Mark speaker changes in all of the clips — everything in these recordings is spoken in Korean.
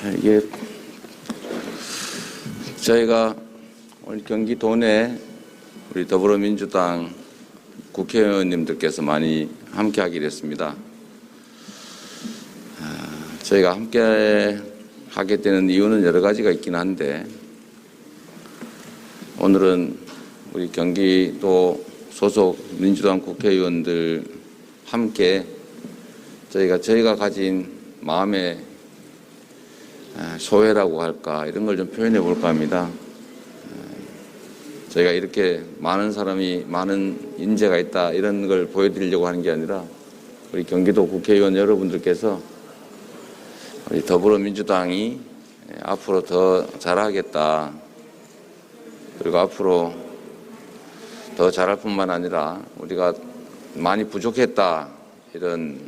Speaker 1: 이게 저희가 오늘 경기도 내 우리 더불어민주당 국회의원님들께서 많이 함께하기로 했습니다. 저희가 함께 하게 되는 이유는 여러 가지가 있긴 한데, 오늘은 우리 경기도 소속 민주당 국회의원들 함께 저희가 가진 마음의 소회라고 할까, 이런 걸 좀 표현해 볼까 합니다. 저희가 이렇게 많은 사람이, 많은 인재가 있다, 이런 걸 보여드리려고 하는 게 아니라, 우리 경기도 국회의원 여러분들께서 우리 더불어민주당이 앞으로 더 잘하겠다, 그리고 앞으로 더 잘할 뿐만 아니라 우리가 많이 부족했다, 이런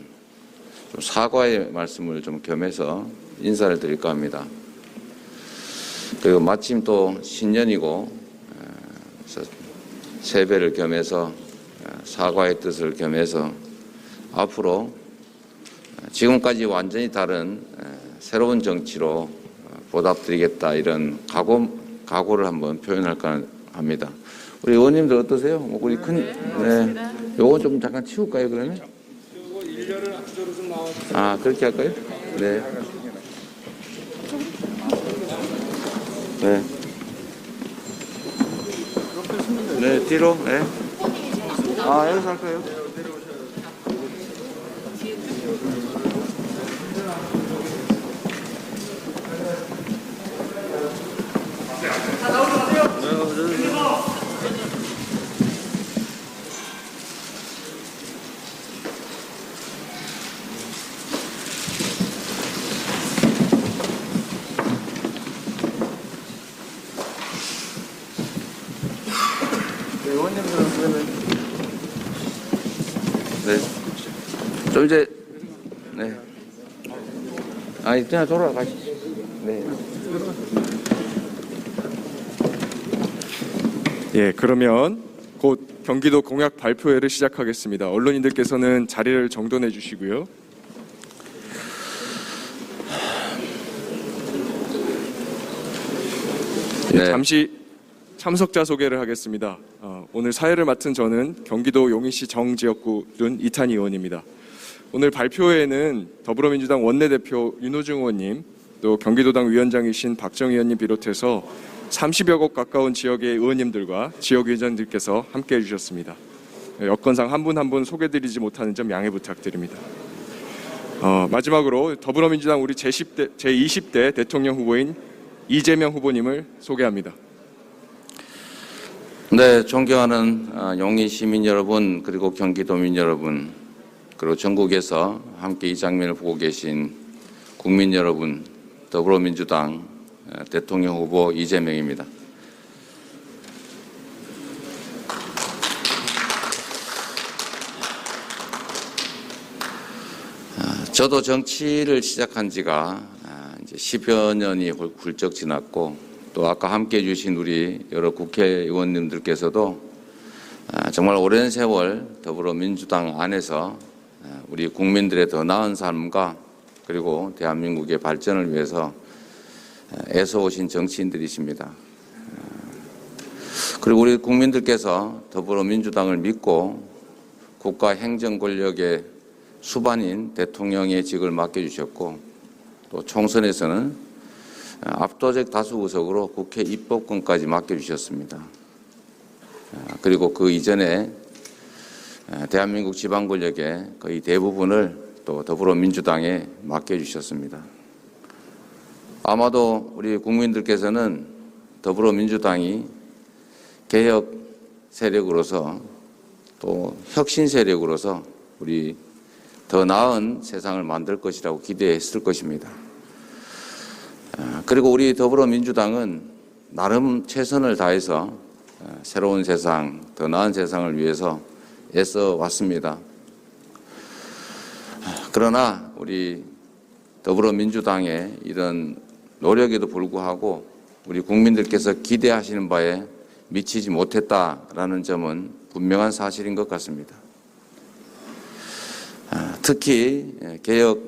Speaker 1: 좀 사과의 말씀을 좀 겸해서 인사를 드릴까 합니다. 그리고 마침 또 신년이고 세배를 겸해서 사과의 뜻을 겸해서 앞으로 지금까지 완전히 다른 새로운 정치로 보답드리겠다, 이런 각오를 한번 표현할까 합니다. 우리 의원님들 어떠세요? 우리 요거 좀 잠깐 치울까요, 그러면?
Speaker 2: 요거 일렬을 앞쪽으로 좀 나와주세요.
Speaker 1: 그렇게 할까요? 네. 네. 네, 뒤로. 네. 여기서 할까요? 의원님들은 그러면 좀 이제 그냥 돌아가시죠.
Speaker 2: 그러면 곧 경기도 공약 발표회를 시작하겠습니다. 언론인들께서는 자리를 정돈해 주시고요. 잠시 참석자 소개를 하겠습니다. 오늘 사회를 맡은 저는 경기도 용인시 정지역구郡이탄희 의원입니다. 오늘 발표회에는 더불어민주당 원내대표 윤호중 의원님, 또 경기도당 위원장이신 박정희 의원님 비롯해서 30여 곳 가까운 지역의 의원님들과 지역위원장들께서 함께해 주셨습니다. 여건상 한 분 한 분 소개드리지 못하는 점 양해 부탁드립니다. 마지막으로 더불어민주당 우리 제20대 대통령 후보인 이재명 후보님을 소개합니다.
Speaker 1: 네, 존경하는 용인 시민 여러분, 그리고 경기도민 여러분, 그리고 전국에서 함께 이 장면을 보고 계신 국민 여러분, 더불어민주당 대통령 후보 이재명입니다. 저도 정치를 시작한 지가 이제 10여 년이 훌쩍 지났고, 또 아까 함께해 주신 우리 여러 국회의원님들께서도 정말 오랜 세월 더불어민주당 안에서 우리 국민들의 더 나은 삶과 그리고 대한민국의 발전을 위해서 애써오신 정치인들이십니다. 그리고 우리 국민들께서 더불어민주당을 믿고 국가 행정 권력의 수반인 대통령의 직을 맡겨주셨고, 또 총선에서는 압도적 다수 의석으로 국회 입법권까지 맡겨주셨습니다. 그리고 그 이전에 대한민국 지방 권력의 거의 대부분을 또 더불어민주당에 맡겨주셨습니다. 아마도 우리 국민들께서는 더불어민주당이 개혁 세력으로서 또 혁신 세력으로서 우리 더 나은 세상을 만들 것이라고 기대했을 것입니다. 그리고 우리 더불어민주당은 나름 최선을 다해서 새로운 세상, 더 나은 세상을 위해서 애써 왔습니다. 그러나 우리 더불어민주당의 이런 노력에도 불구하고 우리 국민들께서 기대하시는 바에 미치지 못했다라는 점은 분명한 사실인 것 같습니다. 특히 개혁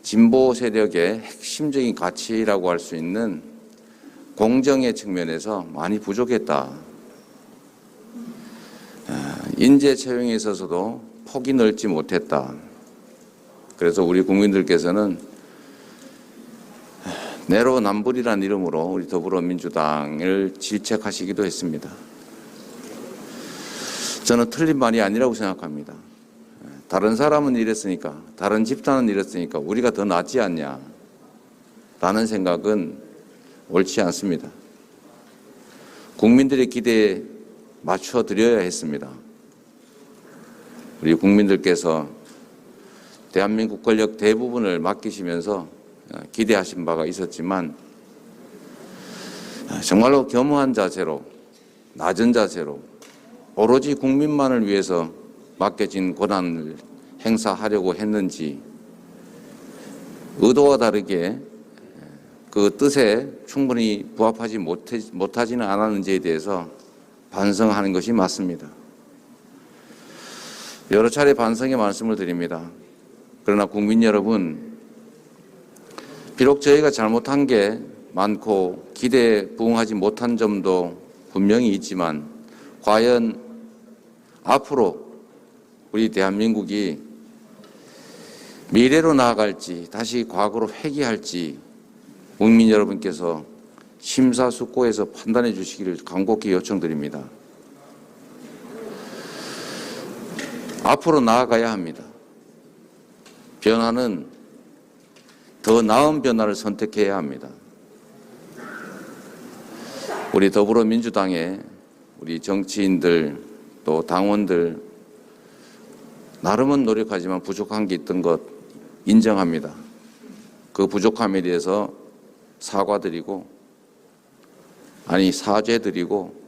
Speaker 1: 진보 세력의 핵심적인 가치라고 할 수 있는 공정의 측면에서 많이 부족했다. 인재 채용에 있어서도 폭이 넓지 못했다. 그래서 우리 국민들께서는 내로남불이라는 이름으로 우리 더불어민주당을 질책하시기도 했습니다. 저는 틀린 말이 아니라고 생각합니다. 다른 사람은 이랬으니까, 다른 집단은 이랬으니까 우리가 더 낫지 않냐 라는 생각은 옳지 않습니다. 국민들의 기대에 맞춰드려야 했습니다. 우리 국민들께서 대한민국 권력 대부분을 맡기시면서 기대하신 바가 있었지만 정말로 겸허한 자세로, 낮은 자세로 오로지 국민만을 위해서 맡겨진 권한을 행사하려고 했는지 의도와 다르게 그 뜻에 충분히 부합하지 못하지는 않았는지에 대해서 반성하는 것이 맞습니다. 여러 차례 반성의 말씀을 드립니다. 그러나 국민 여러분, 비록 저희가 잘못한 게 많고 기대에 부응하지 못한 점도 분명히 있지만 과연 앞으로 우리 대한민국이 미래로 나아갈지 다시 과거로 회귀할지 국민 여러분께서 심사숙고해서 판단해 주시기를 간곡히 요청드립니다. 앞으로 나아가야 합니다. 변화는 더 나은 변화를 선택해야 합니다. 우리 더불어민주당의 우리 정치인들 또 당원들 나름은 노력하지만 부족한 게 있던 것 인정합니다. 그 부족함에 대해서 사과드리고 사죄드리고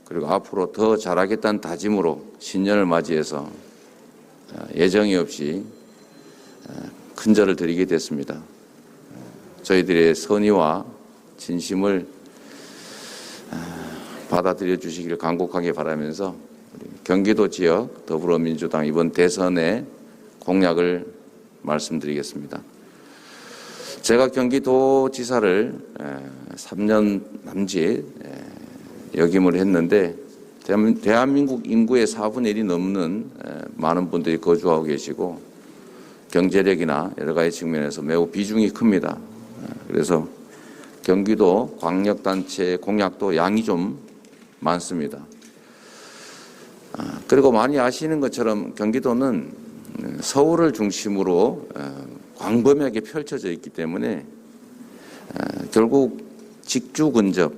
Speaker 1: 그리고 앞으로 더 잘하겠다는 다짐으로 신년을 맞이해서 예정이 없이 큰절을 드리게 됐습니다. 저희들의 선의와 진심을 받아들여 주시기를 간곡하게 바라면서 경기도 지역 더불어민주당 이번 대선의 공약을 말씀드리겠습니다. 제가 경기도지사를 3년 남짓 역임을 했는데 대한민국 인구의 4분의 1이 넘는 많은 분들이 거주하고 계시고 경제력이나 여러 가지 측면에서 매우 비중이 큽니다. 그래서 경기도 광역단체 공약도 양이 좀 많습니다. 그리고 많이 아시는 것처럼 경기도는 서울을 중심으로 광범위하게 펼쳐져 있기 때문에 결국 직주 근접,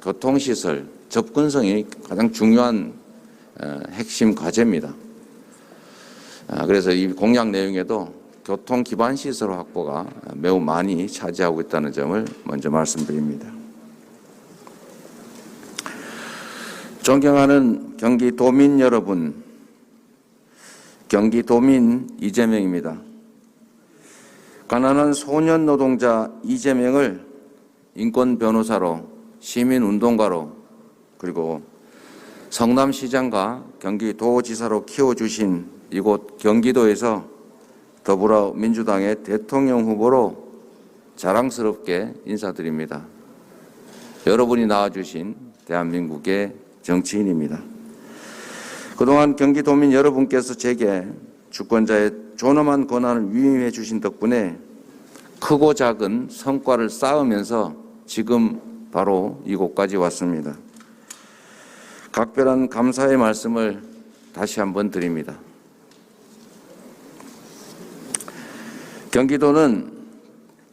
Speaker 1: 교통시설, 접근성이 가장 중요한 핵심 과제입니다. 그래서 이 공약 내용에도 교통 기반 시설 확보가 매우 많이 차지하고 있다는 점을 먼저 말씀드립니다. 존경하는 경기도민 여러분, 경기도민 이재명입니다. 가난한 소년 노동자 이재명을 인권 변호사로, 시민운동가로, 그리고 성남시장과 경기도지사로 키워주신 이곳 경기도에서 더불어민주당의 대통령 후보로 자랑스럽게 인사드립니다. 여러분이 낳아주신 대한민국의 정치인입니다. 그동안 경기도민 여러분께서 제게 주권자의 존엄한 권한을 위임해 주신 덕분에 크고 작은 성과를 쌓으면서 지금 바로 이곳까지 왔습니다. 각별한 감사의 말씀을 다시 한번 드립니다. 경기도는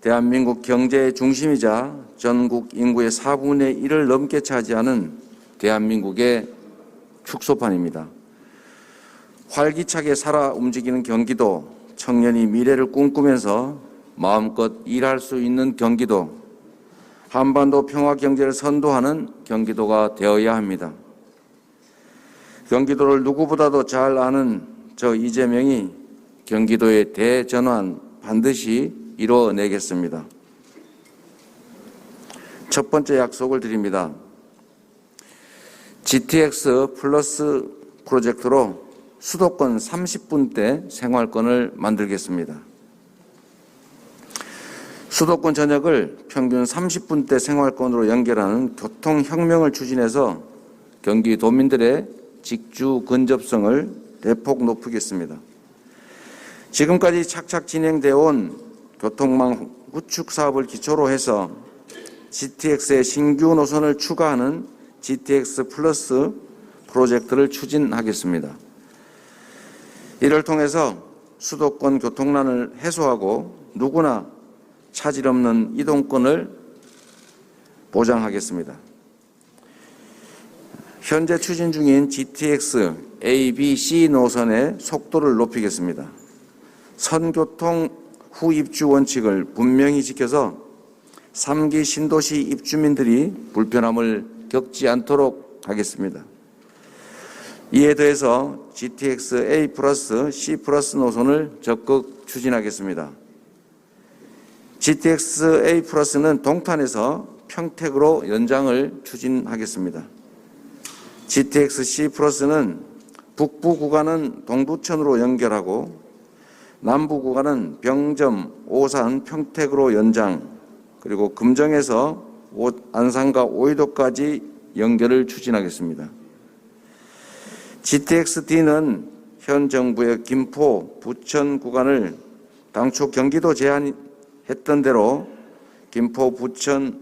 Speaker 1: 대한민국 경제의 중심이자 전국 인구의 4분의 1을 넘게 차지하는 대한민국의 축소판입니다. 활기차게 살아 움직이는 경기도, 청년이 미래를 꿈꾸면서 마음껏 일할 수 있는 경기도, 한반도 평화 경제를 선도하는 경기도가 되어야 합니다. 경기도를 누구보다도 잘 아는 저 이재명이 경기도의 대전환 반드시 이뤄내겠습니다. 첫 번째 약속을 드립니다. GTX 플러스 프로젝트로 수도권 30분대 생활권을 만들겠습니다. 수도권 전역을 평균 30분대 생활권으로 연결하는 교통혁명을 추진해서 경기도민들의 직주 근접성을 대폭 높이겠습니다. 지금까지 착착 진행되어 온 교통망 구축 사업을 기초로 해서 GTX의 신규 노선을 추가하는 GTX 플러스 프로젝트를 추진하겠습니다. 이를 통해서 수도권 교통난을 해소하고 누구나 차질 없는 이동권을 보장하겠습니다. 현재 추진 중인 GTX A, B, C 노선의 속도를 높이겠습니다. 선교통 후 입주 원칙을 분명히 지켜서 3기 신도시 입주민들이 불편함을 겪지 않도록 하겠습니다. 이에 더해서 GTX A 플러스 C 플러스 노선을 적극 추진하겠습니다. GTX A 플러스는 동탄에서 평택으로 연장을 추진하겠습니다. GTX C 플러스는 북부 구간은 동두천으로 연결하고 남부 구간은 병점, 오산, 평택으로 연장, 그리고 금정에서 안산과 오이도까지 연결을 추진하겠습니다. GTX-D는 현 정부의 김포, 부천 구간을 당초 경기도 제한했던 대로 김포, 부천,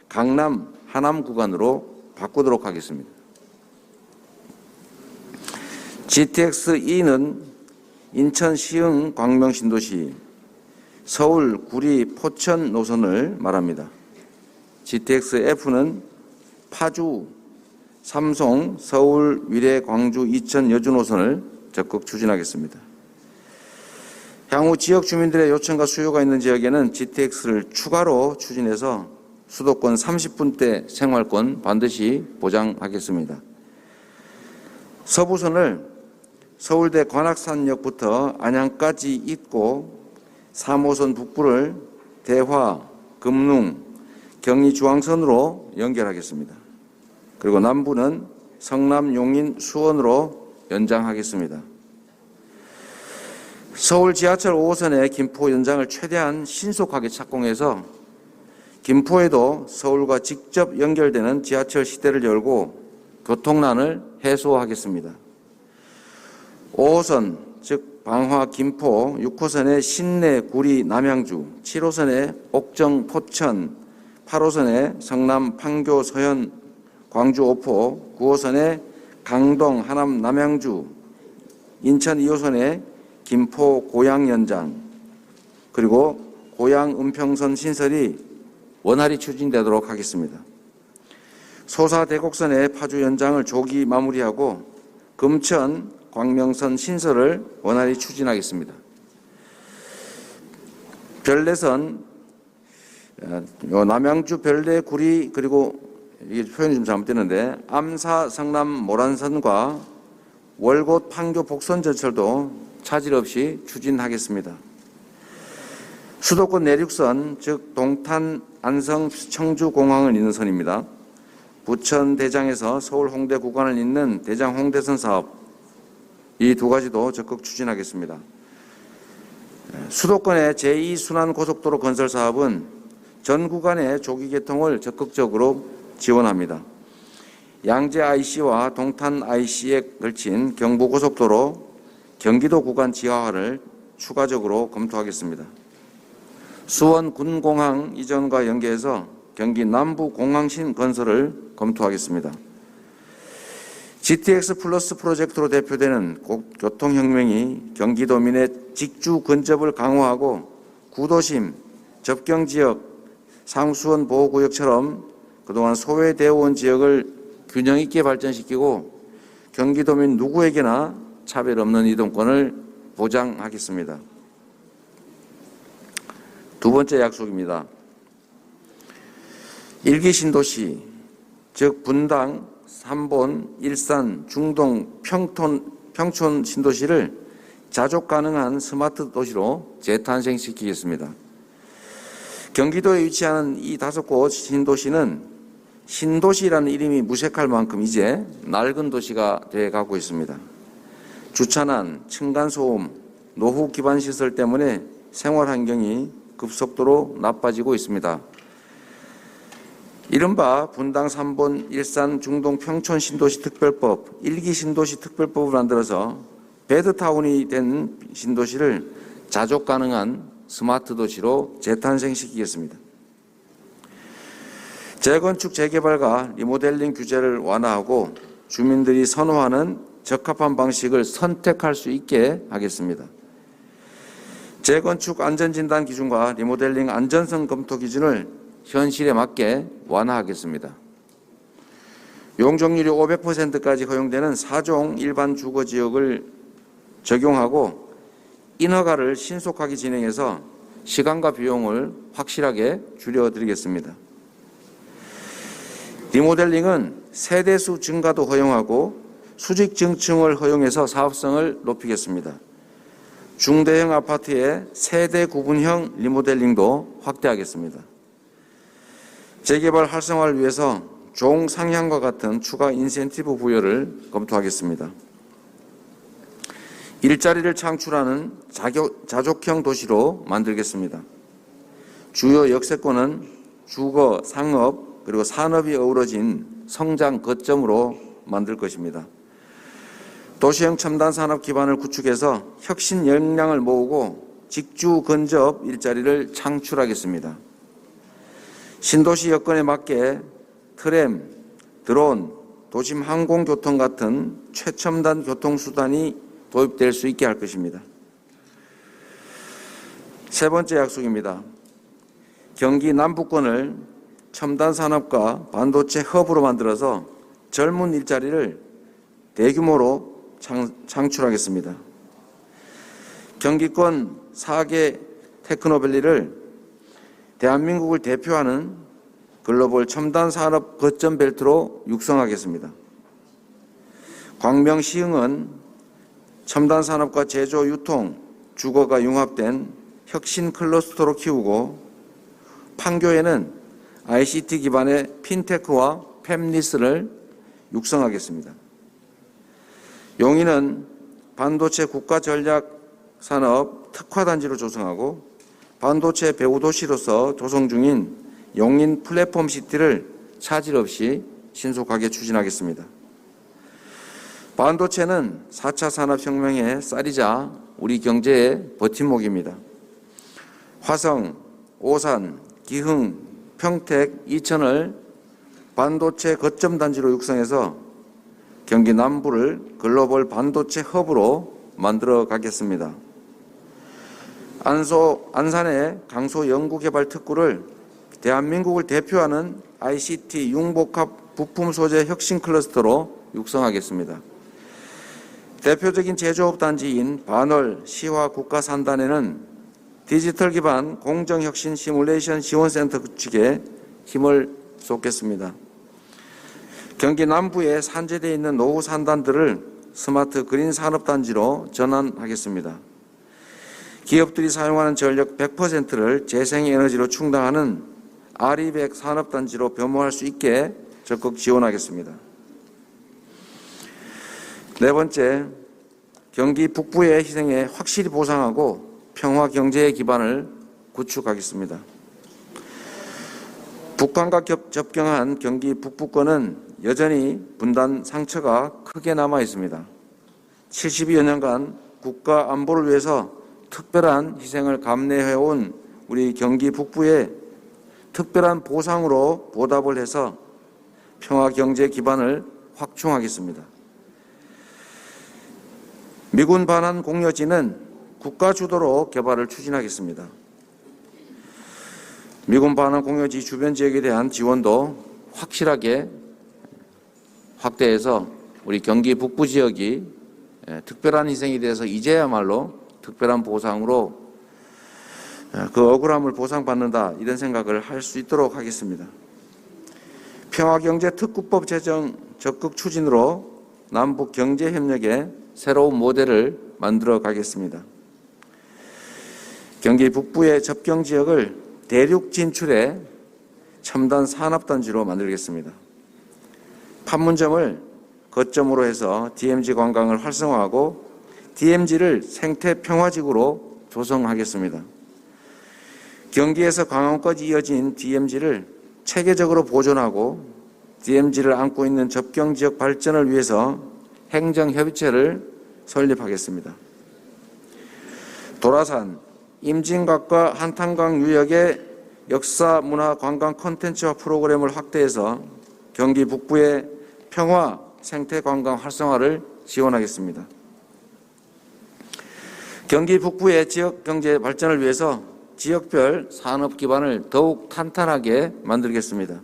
Speaker 1: 강남, 하남 구간으로 바꾸도록 하겠습니다. GTX-E는 인천, 시흥, 광명 신도시, 서울, 구리, 포천 노선을 말합니다. GTX-F는 파주, 삼송, 서울, 위례, 광주, 이천, 여주 노선을 적극 추진하겠습니다. 향후 지역 주민들의 요청과 수요가 있는 지역에는 GTX를 추가로 추진해서 수도권 30분대 생활권 반드시 보장하겠습니다. 서부선을 서울대 관악산역부터 안양까지 잇고 3호선 북부를 대화, 금능, 경의 중앙선으로 연결하겠습니다. 그리고 남부는 성남, 용인, 수원으로 연장하겠습니다. 서울 지하철 5호선의 김포 연장을 최대한 신속하게 착공해서 김포에도 서울과 직접 연결되는 지하철 시대를 열고 교통난을 해소하겠습니다. 5호선, 즉 방화, 김포, 6호선의 신내, 구리, 남양주, 7호선의 옥정, 포천, 8호선의 성남, 판교, 서현, 광주, 오포, 9호선의 강동, 하남, 남양주, 인천 2호선의 김포, 고양 연장, 그리고 고양, 은평선 신설이 원활히 추진되도록 하겠습니다. 소사, 대곡선의 파주 연장을 조기 마무리하고 금천, 광명선 신설을 원활히 추진하겠습니다. 별내선, 남양주, 별내, 구리, 그리고 이게 표현이 좀 잘못됐는데 암사, 성남, 모란선과 월곶, 판교, 복선 전철도 차질 없이 추진하겠습니다. 수도권 내륙선, 즉 동탄, 안성, 청주 공항을 잇는 선입니다. 부천 대장에서 서울 홍대 구간을 잇는 대장 홍대선 사업, 이 두 가지도 적극 추진하겠습니다. 수도권의 제2순환고속도로 건설 사업은 전 구간의 조기 개통을 적극적으로 지원합니다. 양재 IC와 동탄 IC에 걸친 경부고속도로 경기도 구간 지하화를 추가적으로 검토하겠습니다. 수원 군공항 이전과 연계해서 경기 남부 공항신 건설을 검토하겠습니다. GTX 플러스 프로젝트로 대표되는 교통혁명이 경기도민의 직주 근접을 강화하고 구도심, 접경지역, 상수원 보호구역처럼 그동안 소외되어 온 지역을 균형 있게 발전시키고 경기도민 누구에게나 차별 없는 이동권을 보장하겠습니다. 두 번째 약속입니다. 일기 신도시, 즉 분당, 삼본, 일산, 중동, 평촌 신도시를 자족 가능한 스마트 도시로 재탄생시키겠습니다. 경기도에 위치하는 이 5곳 신도시는 신도시라는 이름이 무색할 만큼 이제 낡은 도시가 되어가고 있습니다. 주차난, 층간소음, 노후 기반 시설 때문에 생활 환경이 급속도로 나빠지고 있습니다. 이른바 분당 3본 일산 중동 평촌 신도시 특별법 1기 신도시 특별법을 만들어서 배드타운이 된 신도시를 자족 가능한 스마트 도시로 재탄생시키겠습니다. 재건축 재개발과 리모델링 규제를 완화하고 주민들이 선호하는 적합한 방식을 선택할 수 있게 하겠습니다. 재건축 안전진단 기준과 리모델링 안전성 검토 기준을 현실에 맞게 완화하겠습니다. 용적률이 500%까지 허용되는 4종 일반 주거지역을 적용하고 인허가를 신속하게 진행해서 시간과 비용을 확실하게 줄여드리겠습니다. 리모델링은 세대수 증가도 허용하고 수직 증층을 허용해서 사업성을 높이겠습니다. 중대형 아파트의 세대 구분형 리모델링도 확대하겠습니다. 재개발 활성화를 위해서 종상향과 같은 추가 인센티브 부여를 검토하겠습니다. 일자리를 창출하는 자족형 도시로 만들겠습니다. 주요 역세권은 주거, 상업, 그리고 산업이 어우러진 성장 거점으로 만들 것입니다. 도시형 첨단 산업 기반을 구축해서 혁신 역량을 모으고 직주 근접 일자리를 창출하겠습니다. 신도시 여건에 맞게 트램, 드론, 도심 항공교통 같은 최첨단 교통수단이 도입될 수 있게 할 것입니다. 세 번째 약속입니다. 경기 남부권을 첨단 산업과 반도체 허브로 만들어서 젊은 일자리를 대규모로 창출하겠습니다. 경기권 4개 테크노밸리를 대한민국을 대표하는 글로벌 첨단 산업 거점 벨트로 육성하겠습니다. 광명 시흥은 첨단 산업과 제조, 유통, 주거가 융합된 혁신 클러스터로 키우고 판교에는 ICT 기반의 핀테크와 팹리스를 육성하겠습니다. 용인은 반도체 국가전략산업 특화단지로 조성하고 반도체 배후도시로서 조성 중인 용인 플랫폼시티를 차질 없이 신속하게 추진하겠습니다. 반도체는 4차 산업혁명의 쌀이자 우리 경제의 버팀목입니다. 화성, 오산, 기흥, 평택, 이천을 반도체 거점 단지로 육성해서 경기 남부를 글로벌 반도체 허브로 만들어 가겠습니다. 안산의 강소 연구개발 특구를 대한민국을 대표하는 ICT 융복합 부품 소재 혁신 클러스터로 육성하겠습니다. 대표적인 제조업 단지인 반월 시화 국가산단에는 디지털 기반 공정혁신 시뮬레이션 지원센터 구축에 힘을 쏟겠습니다. 경기 남부에 산재되어 있는 노후 산단들을 스마트 그린 산업단지로 전환하겠습니다. 기업들이 사용하는 전력 100%를 재생에너지로 충당하는 RE100 산업단지로 변모할 수 있게 적극 지원하겠습니다. 네 번째, 경기 북부의 희생에 확실히 보상하고 평화 경제의 기반을 구축하겠습니다. 북한과 접경한 경기 북부권은 여전히 분단 상처가 크게 남아 있습니다. 72여 년간 국가 안보를 위해서 특별한 희생을 감내해온 우리 경기 북부에 특별한 보상으로 보답을 해서 평화 경제 기반을 확충하겠습니다. 미군 반환 공여지는 국가 주도로 개발을 추진하겠습니다. 미군 반환 공여지 주변 지역에 대한 지원도 확실하게 확대해서 우리 경기 북부 지역이 특별한 희생에 대해서 이제야말로 특별한 보상으로 그 억울함을 보상받는다 이런 생각을 할 수 있도록 하겠습니다. 평화경제특구법 제정 적극 추진으로 남북 경제협력의 새로운 모델을 만들어 가겠습니다. 경기 북부의 접경 지역을 대륙 진출의 첨단 산업단지로 만들겠습니다. 판문점을 거점으로 해서 DMZ 관광을 활성화하고 DMZ를 생태 평화지구로 조성하겠습니다. 경기에서 광화문까지 이어진 DMZ를 체계적으로 보존하고 DMZ를 안고 있는 접경지역 발전을 위해서 행정협의체를 설립하겠습니다. 도라산, 임진각과 한탄강 유역의 역사, 문화, 관광 콘텐츠화 프로그램을 확대해서 경기 북부의 평화, 생태 관광 활성화를 지원하겠습니다. 경기 북부의 지역 경제 발전을 위해서 지역별 산업 기반을 더욱 탄탄하게 만들겠습니다.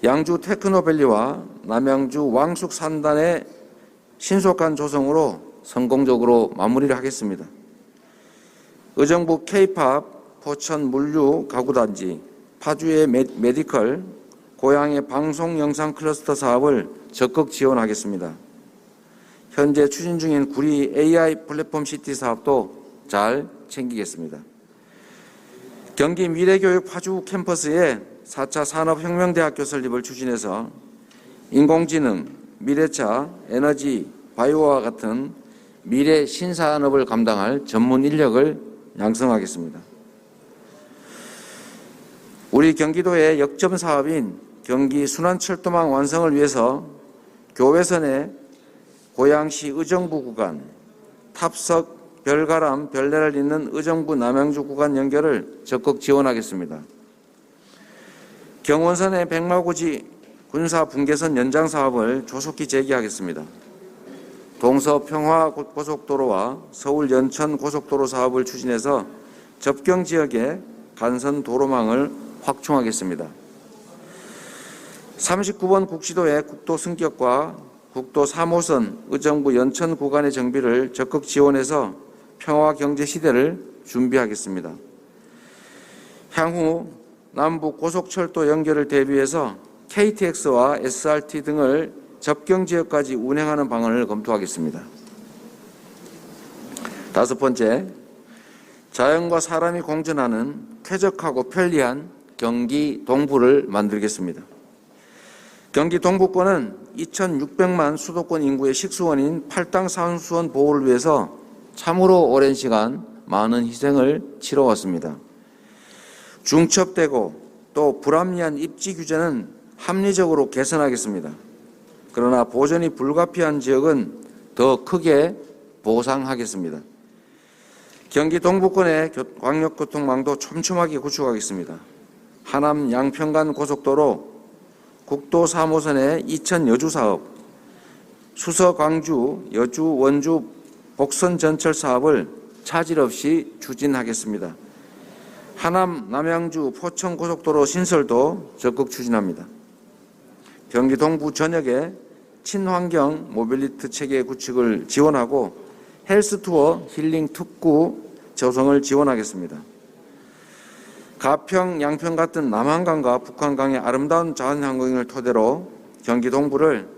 Speaker 1: 양주 테크노밸리와 남양주 왕숙 산단의 신속한 조성으로 성공적으로 마무리를 하겠습니다. 의정부 K-팝, 포천 물류 가구단지, 파주의 메디컬, 고양의 방송 영상 클러스터 사업을 적극 지원하겠습니다. 현재 추진 중인 구리 AI 플랫폼 시티 사업도 잘 챙기겠습니다. 경기 미래교육 파주 캠퍼스에 4차 산업혁명대학교 설립을 추진해서 인공지능, 미래차, 에너지, 바이오와 같은 미래 신산업을 감당할 전문 인력을 양성하겠습니다. 우리 경기도의 역점 사업인 경기 순환철도망 완성을 위해서 교외선의 고양시 의정부 구간, 탑석, 별가람, 별내를 잇는 의정부 남양주 구간 연결을 적극 지원하겠습니다. 경원선의 백마고지 군사 분계선 연장 사업을 조속히 재개하겠습니다. 동서 평화 고속도로와 서울 연천 고속도로 사업을 추진해서 접경 지역의 간선 도로망을 확충하겠습니다. 39번 국시도의 국도 승격과 국도 3호선 의정부 연천 구간의 정비를 적극 지원해서 평화 경제 시대를 준비하겠습니다. 향후 남북 고속철도 연결을 대비해서 KTX와 SRT 등을 접경 지역까지 운행하는 방안을 검토하겠습니다. 5번째, 자연과 사람이 공존하는 쾌적하고 편리한 경기 동부를 만들겠습니다. 경기 동부권은 2,600만 수도권 인구의 식수원인 팔당 산수원 보호를 위해서 참으로 오랜 시간 많은 희생을 치러왔습니다. 중첩되고 또 불합리한 입지 규제는 합리적으로 개선하겠습니다. 그러나 보전이 불가피한 지역은 더 크게 보상하겠습니다. 경기 동부권의 광역교통망도 촘촘하게 구축하겠습니다. 하남 양평간 고속도로, 국도 3호선의 이천 여주 사업, 수서 광주, 여주 원주 복선 전철 사업을 차질 없이 추진하겠습니다. 하남 남양주 포천 고속도로 신설도 적극 추진합니다. 경기 동부 전역에 친환경 모빌리티 체계 구축을 지원하고 헬스투어 힐링 특구 조성을 지원하겠습니다. 가평, 양평 같은 남한강과 북한강의 아름다운 자연환경을 토대로 경기 동부를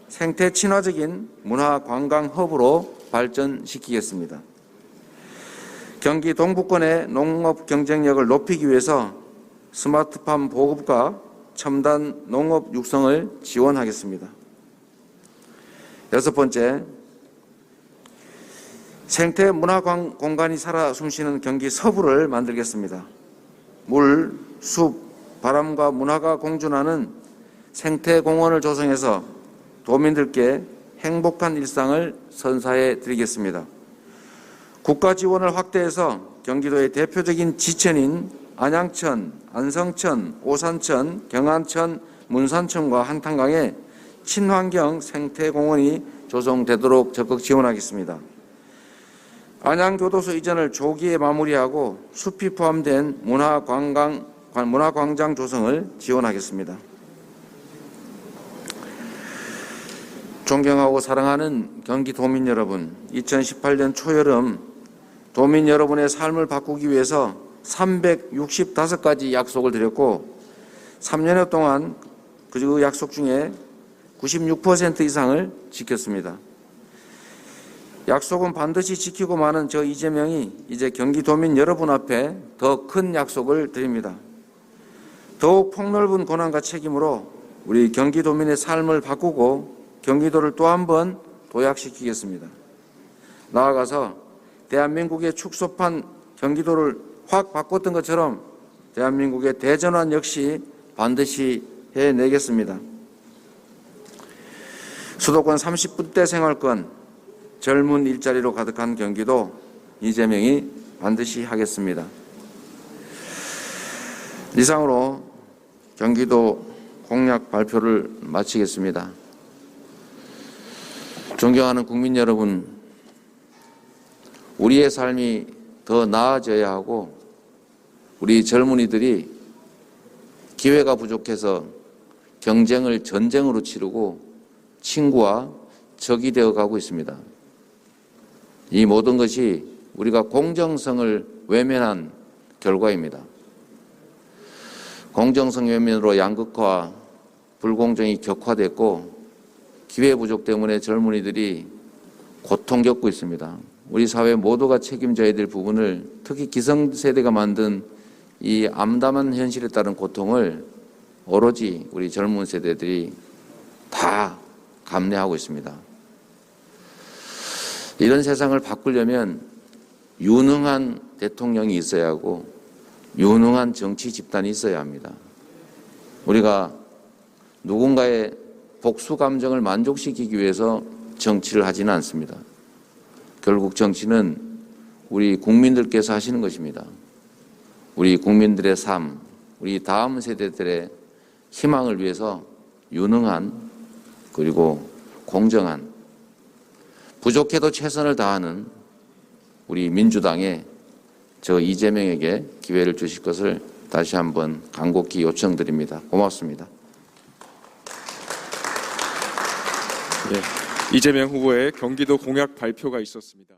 Speaker 1: 생태 친화적인 문화 관광 허브로 발전시키겠습니다. 경기 동부권의 농업 경쟁력을 높이기 위해서 스마트팜 보급과 첨단 농업 육성을 지원하겠습니다. 6번째, 생태 문화 공간이 살아 숨쉬는 경기 서부를 만들겠습니다. 물, 숲, 바람과 문화가 공존하는 생태 공원을 조성해서 도민들께 행복한 일상을 선사해 드리겠습니다. 국가 지원을 확대해서 경기도의 대표적인 지천인 안양천, 안성천, 오산천, 경안천, 문산천과 한탄강에 친환경 생태공원이 조성되도록 적극 지원하겠습니다. 안양교도소 이전을 조기에 마무리하고 숲이 포함된 문화광장 조성을 지원하겠습니다. 존경하고 사랑하는 경기도민 여러분, 2018년 초여름 도민 여러분의 삶을 바꾸기 위해서 365가지 약속을 드렸고 3년여 동안 그 약속 중에 96% 이상을 지켰습니다. 약속은 반드시 지키고 마는 저 이재명이 이제 경기도민 여러분 앞에 더 큰 약속을 드립니다. 더욱 폭넓은 권한과 책임으로 우리 경기도민의 삶을 바꾸고 경기도를 또 한 번 도약시키겠습니다. 나아가서 대한민국의 축소판 경기도를 확 바꿨던 것처럼 대한민국의 대전환 역시 반드시 해내겠습니다. 수도권 30분대 생활권, 젊은 일자리로 가득한 경기도 이재명이 반드시 하겠습니다. 이상으로 경기도 공약 발표를 마치겠습니다. 존경하는 국민 여러분, 우리의 삶이 더 나아져야 하고 우리 젊은이들이 기회가 부족해서 경쟁을 전쟁으로 치르고 친구와 적이 되어 가고 있습니다. 이 모든 것이 우리가 공정성을 외면한 결과입니다. 공정성 외면으로 양극화와 불공정이 격화됐고 기회 부족 때문에 젊은이들이 고통 겪고 있습니다. 우리 사회 모두가 책임져야 될 부분을 특히 기성세대가 만든 이 암담한 현실에 따른 고통을 오로지 우리 젊은 세대들이 다 감내하고 있습니다. 이런 세상을 바꾸려면 유능한 대통령이 있어야 하고 유능한 정치 집단이 있어야 합니다. 우리가 누군가의 복수 감정을 만족시키기 위해서 정치를 하지는 않습니다. 결국 정치는 우리 국민들께서 하시는 것입니다. 우리 국민들의 삶, 우리 다음 세대들의 희망을 위해서 유능한 그리고 공정한 부족해도 최선을 다하는 우리 민주당의 저 이재명에게 기회를 주실 것을 다시 한번 간곡히 요청드립니다. 고맙습니다.
Speaker 2: 네, 이재명 후보의 경기도 공약 발표가 있었습니다.